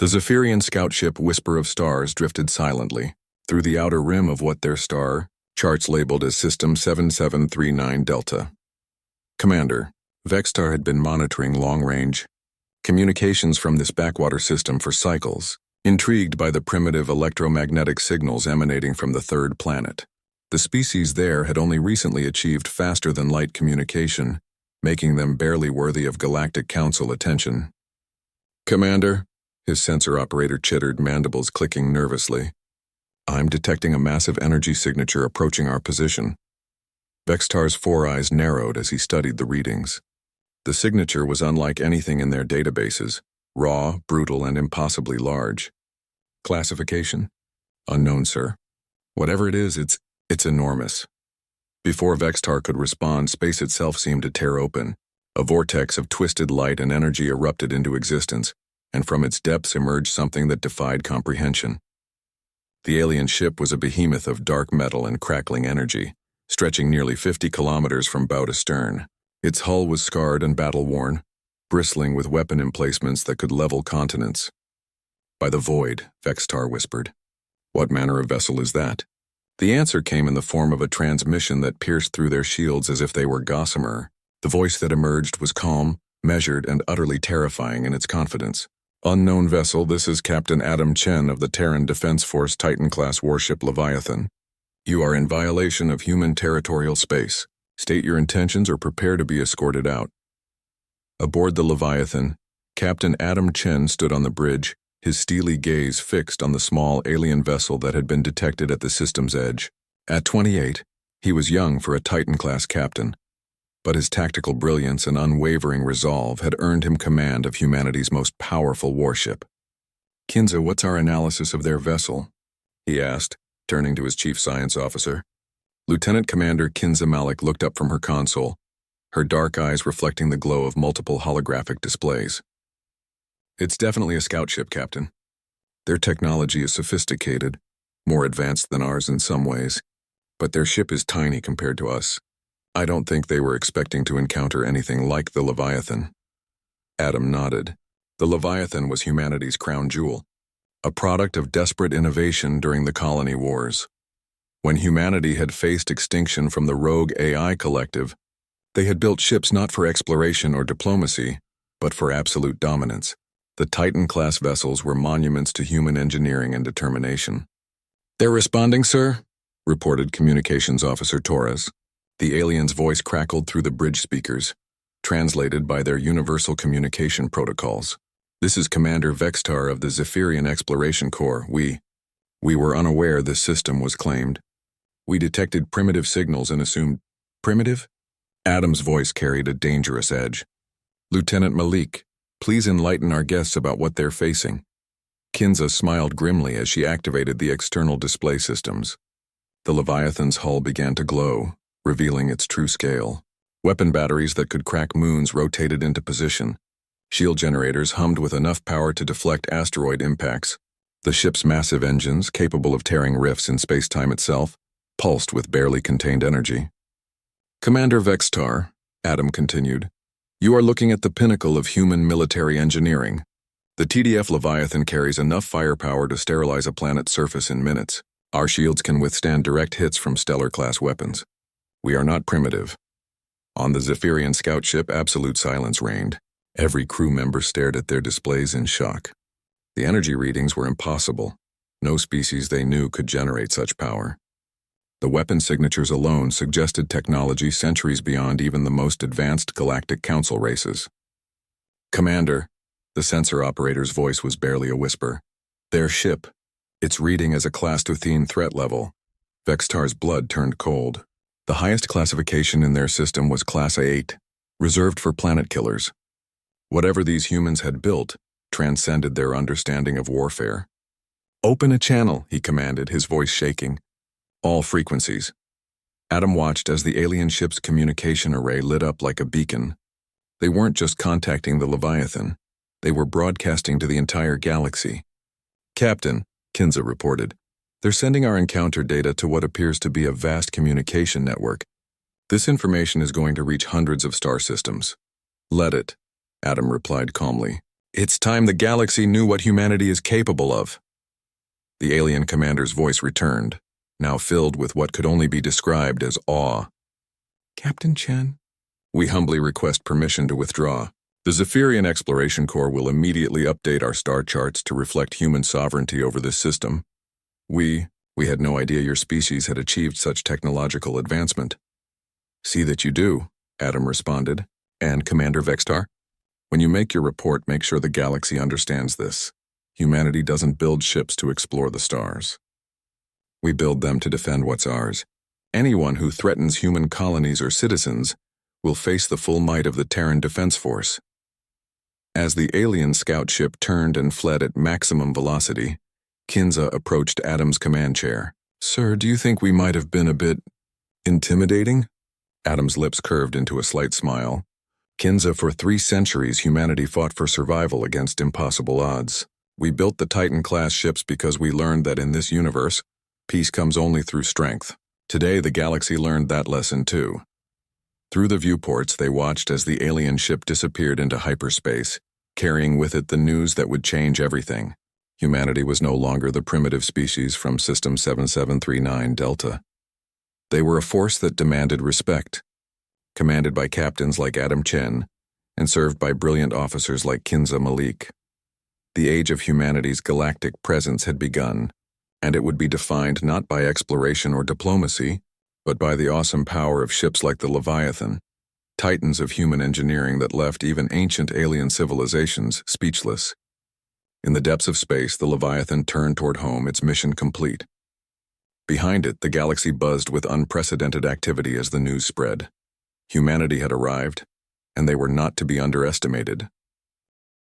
The Zephyrian scout ship Whisper of Stars drifted silently through the outer rim of what their star charts labeled as System 7739 Delta. Commander, Vextar had been monitoring long-range communications from this backwater system for cycles, intrigued by the primitive electromagnetic signals emanating from the third planet. The species there had only recently achieved faster-than-light communication, making them barely worthy of Galactic Council attention. Commander, his sensor operator chittered, mandibles clicking nervously. I'm detecting a massive energy signature approaching our position. Vextar's four eyes narrowed as he studied the readings. The signature was unlike anything in their databases, raw, brutal, and impossibly large. Classification? Unknown, sir. Whatever it is, it's enormous. Before Vextar could respond, space itself seemed to tear open. A vortex of twisted light and energy erupted into existence, and from its depths emerged something that defied comprehension. The alien ship was a behemoth of dark metal and crackling energy, stretching nearly 50 kilometers from bow to stern. Its hull was scarred and battle-worn, bristling with weapon emplacements that could level continents. By the void, Vextar whispered. What manner of vessel is that? The answer came in the form of a transmission that pierced through their shields as if they were gossamer. The voice that emerged was calm, measured, and utterly terrifying in its confidence. Unknown vessel, this is Captain Adam Chen of the Terran Defense Force Titan-class warship Leviathan. You are in violation of human territorial space. State your intentions or prepare to be escorted out. Aboard the Leviathan, Captain Adam Chen stood on the bridge, his steely gaze fixed on the small alien vessel that had been detected at the system's edge. At 28, he was young for a Titan-class captain, but his tactical brilliance and unwavering resolve had earned him command of humanity's most powerful warship. Kinza, what's our analysis of their vessel? He asked, turning to his chief science officer. Lieutenant Commander Kinza Malik looked up from her console, her dark eyes reflecting the glow of multiple holographic displays. It's definitely a scout ship, Captain. Their technology is sophisticated, more advanced than ours in some ways, but their ship is tiny compared to us. I don't think they were expecting to encounter anything like the Leviathan. Adam nodded. The Leviathan was humanity's crown jewel, a product of desperate innovation during the colony wars. When humanity had faced extinction from the rogue AI collective, they had built ships not for exploration or diplomacy, but for absolute dominance. The Titan-class vessels were monuments to human engineering and determination. They're responding, sir, reported Communications Officer Torres. The alien's voice crackled through the bridge speakers, translated by their universal communication protocols. This is Commander Vextar of the Zephyrian Exploration Corps. We were unaware this system was claimed. We detected primitive signals and assumed... Primitive? Adam's voice carried a dangerous edge. Lieutenant Malik, please enlighten our guests about what they're facing. Kinza smiled grimly as she activated the external display systems. The Leviathan's hull began to glow, revealing its true scale. Weapon batteries that could crack moons rotated into position. Shield generators hummed with enough power to deflect asteroid impacts. The ship's massive engines, capable of tearing rifts in space-time itself, pulsed with barely contained energy. Commander Vextar, Adam continued, you are looking at the pinnacle of human military engineering. The TDF Leviathan carries enough firepower to sterilize a planet's surface in minutes. Our shields can withstand direct hits from stellar-class weapons. We are not primitive. On the Zephyrian scout ship, absolute silence reigned. Every crew member stared at their displays in shock. The energy readings were impossible. No species they knew could generate such power. The weapon signatures alone suggested technology centuries beyond even the most advanced Galactic Council races. Commander, the sensor operator's voice was barely a whisper. Their ship, its reading as a Class Thuthene threat level. Vextar's blood turned cold. The highest classification in their system was Class A8, reserved for planet killers. Whatever these humans had built transcended their understanding of warfare. Open a channel, he commanded, his voice shaking. All frequencies. Adam watched as the alien ship's communication array lit up like a beacon. They weren't just contacting the Leviathan. They were broadcasting to the entire galaxy. Captain, Kinza reported, they're sending our encounter data to what appears to be a vast communication network. This information is going to reach hundreds of star systems. Let it, Adam replied calmly. It's time the galaxy knew what humanity is capable of. The alien commander's voice returned, now filled with what could only be described as awe. Captain Chen, we humbly request permission to withdraw. The Zephyrian Exploration Corps will immediately update our star charts to reflect human sovereignty over this system. We had no idea your species had achieved such technological advancement. See that you do, Adam responded. And Commander Vextar, when you make your report, make sure the galaxy understands this. Humanity doesn't build ships to explore the stars. We build them to defend what's ours. Anyone who threatens human colonies or citizens will face the full might of the Terran Defense Force. As the alien scout ship turned and fled at maximum velocity, Kinza approached Adam's command chair. Sir, do you think we might have been a bit intimidating? Adam's lips curved into a slight smile. Kinza, for 3 centuries, humanity fought for survival against impossible odds. We built the Titan-class ships because we learned that in this universe, peace comes only through strength. Today, the galaxy learned that lesson too. Through the viewports, they watched as the alien ship disappeared into hyperspace, carrying with it the news that would change everything. Humanity was no longer the primitive species from System 7739 Delta. They were a force that demanded respect, commanded by captains like Adam Chen, and served by brilliant officers like Kinza Malik. The age of humanity's galactic presence had begun, and it would be defined not by exploration or diplomacy, but by the awesome power of ships like the Leviathan, titans of human engineering that left even ancient alien civilizations speechless. In the depths of space, the Leviathan turned toward home, its mission complete. Behind it, the galaxy buzzed with unprecedented activity as the news spread. Humanity had arrived, and they were not to be underestimated.